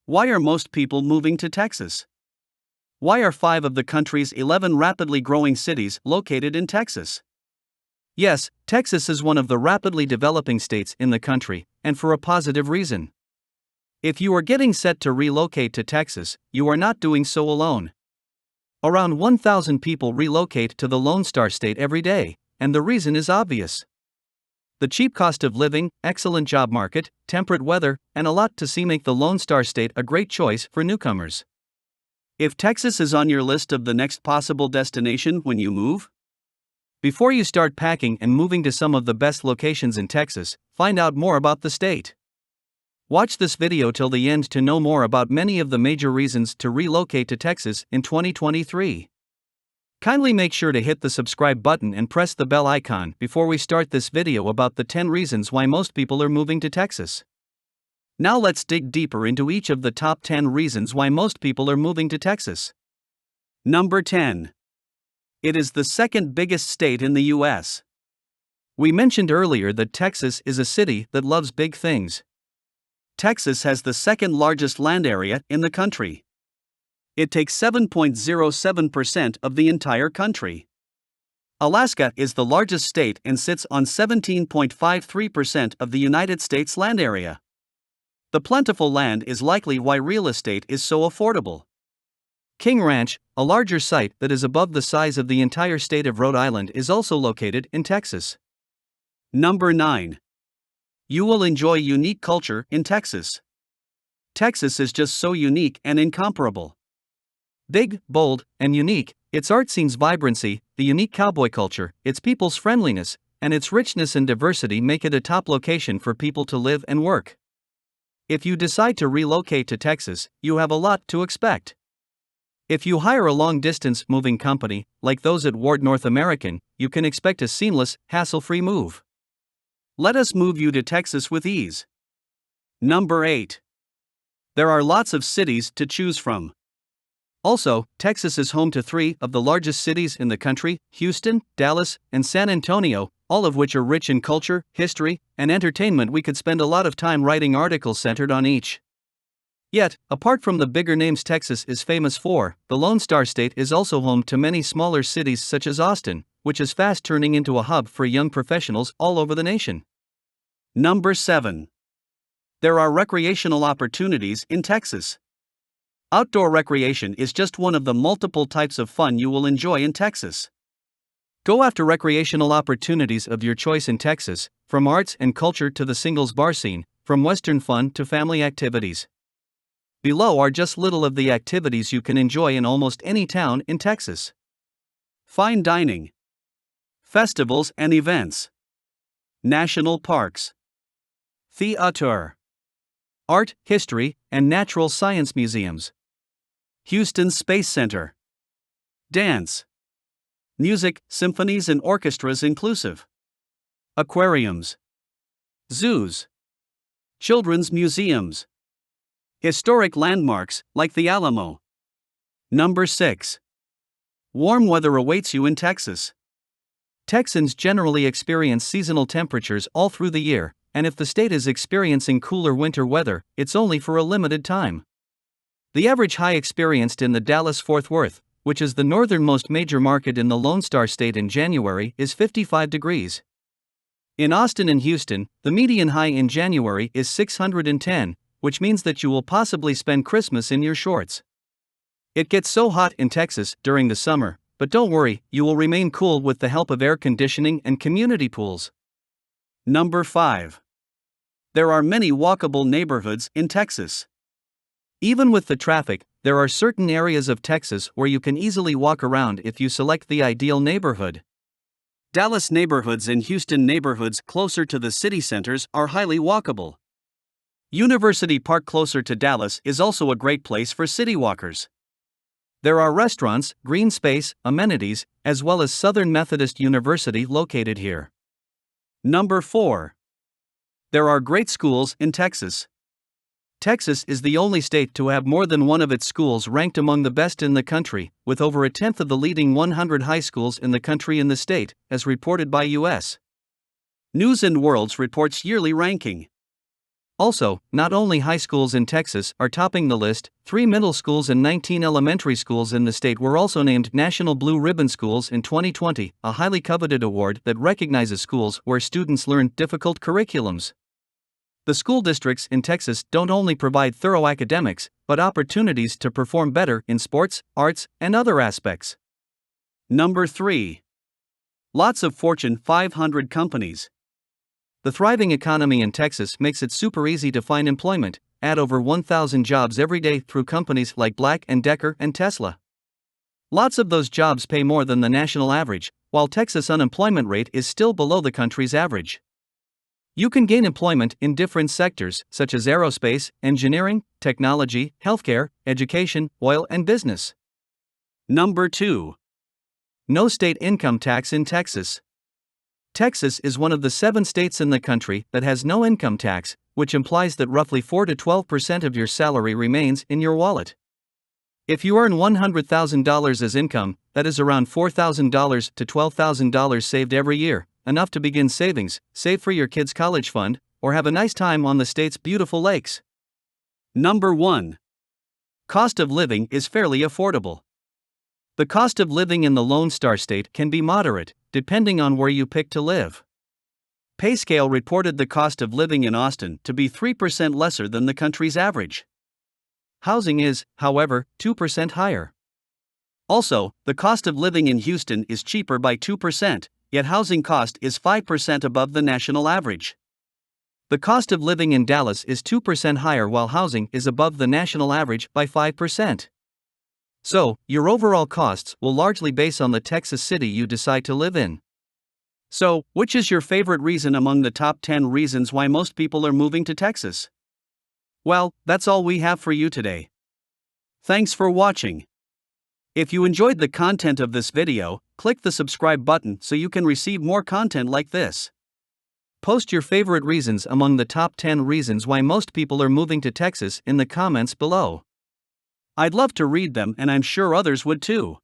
Why are most people moving to Texas? Why are 5 of the country's 11 rapidly growing cities located in Texas? Yes, Texas is one of the rapidly developing states in the country, and for a positive reason. If you are getting set to relocate to Texas, you are not doing so alone. Around 1,000 people relocate to the Lone Star State every day, and the reason is obvious. The cheap cost of living, excellent job market, temperate weather, and a lot to see make the Lone Star State a great choice for newcomers. If Texas is on your list of the next possible destination when you move, before you start packing and moving to some of the best locations in Texas, find out more about the state. Watch this video till the end to know more about many of the major reasons to relocate to Texas in 2023. Kindly make sure to hit the subscribe button and press the bell icon before we start this video about the 10 reasons why most people are moving to Texas. Now let's dig deeper into each of the top 10 reasons why most people are moving to Texas. Number 10. It is the second biggest state in the U.S. We mentioned earlier that Texas is a city that loves big things. Texas has the second largest land area in the country. It takes 7.07% of the entire country. Alaska is the largest state and sits on 17.53% of the United States land area. The plentiful land is likely why real estate is so affordable. King Ranch, a larger site that is above the size of the entire state of Rhode Island, is also located in Texas. Number 9. You will enjoy unique culture in Texas. Texas is just so unique and incomparable. Big, bold, and unique, its art scene's vibrancy, the unique cowboy culture, its people's friendliness, and its richness and diversity make it a top location for people to live and work. If you decide to relocate to Texas, you have a lot to expect. If you hire a long-distance moving company, like those at Ward North American, you can expect a seamless, hassle-free move. Let us move you to Texas with ease. Number 8. There are lots of cities to choose from. Also, Texas is home to 3 of the largest cities in the country, Houston, Dallas, and San Antonio, all of which are rich in culture, history, and entertainment. We could spend a lot of time writing articles centered on each. Yet, apart from the bigger names Texas is famous for, the Lone Star State is also home to many smaller cities such as Austin, which is fast turning into a hub for young professionals all over the nation. Number 7. There are recreational opportunities in Texas. Outdoor recreation is just one of the multiple types of fun you will enjoy in Texas. Go after recreational opportunities of your choice in Texas, from arts and culture to the singles bar scene, from Western fun to family activities. Below are just little of the activities you can enjoy in almost any town in Texas. Fine dining, festivals and events, national parks, theater, art, history, and natural science museums, Houston Space Center, dance, music, symphonies and orchestras inclusive, aquariums, zoos, children's museums, historic landmarks like the Alamo. Number 6. Warm weather awaits you in Texas. Texans generally experience seasonal temperatures all through the year, and if the state is experiencing cooler winter weather, it's only for a limited time. The average high experienced in the Dallas-Fort Worth, which is the northernmost major market in the Lone Star State in January, is 55 degrees. In Austin and Houston, the median high in January is 610, which means that you will possibly spend Christmas in your shorts. It gets so hot in Texas during the summer, but don't worry, you will remain cool with the help of air conditioning and community pools. Number 5. There are many walkable neighborhoods in Texas. Even with the traffic, there are certain areas of Texas where you can easily walk around if you select the ideal neighborhood. Dallas neighborhoods and Houston neighborhoods closer to the city centers are highly walkable. University Park closer to Dallas is also a great place for city walkers. There are restaurants, green space, amenities, as well as Southern Methodist University located here. Number 4. There are great schools in Texas. Texas is the only state to have more than one of its schools ranked among the best in the country, with over a tenth of the leading 100 high schools in the country in the state, as reported by U.S. News & World's reports yearly ranking. Also, not only high schools in Texas are topping the list, 3 middle schools and 19 elementary schools in the state were also named National Blue Ribbon Schools in 2020, a highly coveted award that recognizes schools where students learn difficult curriculums. The school districts in Texas don't only provide thorough academics, but opportunities to perform better in sports, arts, and other aspects. Number 3. Lots of Fortune 500 companies. The thriving economy in Texas makes it super easy to find employment, add over 1,000 jobs every day through companies like Black & Decker and Tesla. Lots of those jobs pay more than the national average, while Texas' unemployment rate is still below the country's average. You can gain employment in different sectors, such as aerospace, engineering, technology, healthcare, education, oil, and business. Number 2. No state income tax in Texas. Texas is one of the 7 states in the country that has no income tax, which implies that roughly 4 to 12% of your salary remains in your wallet. If you earn $100,000 as income, that is around $4,000 to $12,000 saved every year, enough to begin savings, save for your kids' college fund, or have a nice time on the state's beautiful lakes. Number 1. Cost of living is fairly affordable. The cost of living in the Lone Star State can be moderate, depending on where you pick to live. PayScale reported the cost of living in Austin to be 3% lesser than the country's average. Housing is, however, 2% higher. Also, the cost of living in Houston is cheaper by 2%, yet housing cost is 5% above the national average. The cost of living in Dallas is 2% higher while housing is above the national average by 5%. So, your overall costs will largely base on the Texas city you decide to live in. So, which is your favorite reason among the top 10 reasons why most people are moving to Texas? Well, that's all we have for you today. Thanks for watching. If you enjoyed the content of this video, click the subscribe button so you can receive more content like this. Post your favorite reasons among the top 10 reasons why most people are moving to Texas in the comments below. I'd love to read them, and I'm sure others would too.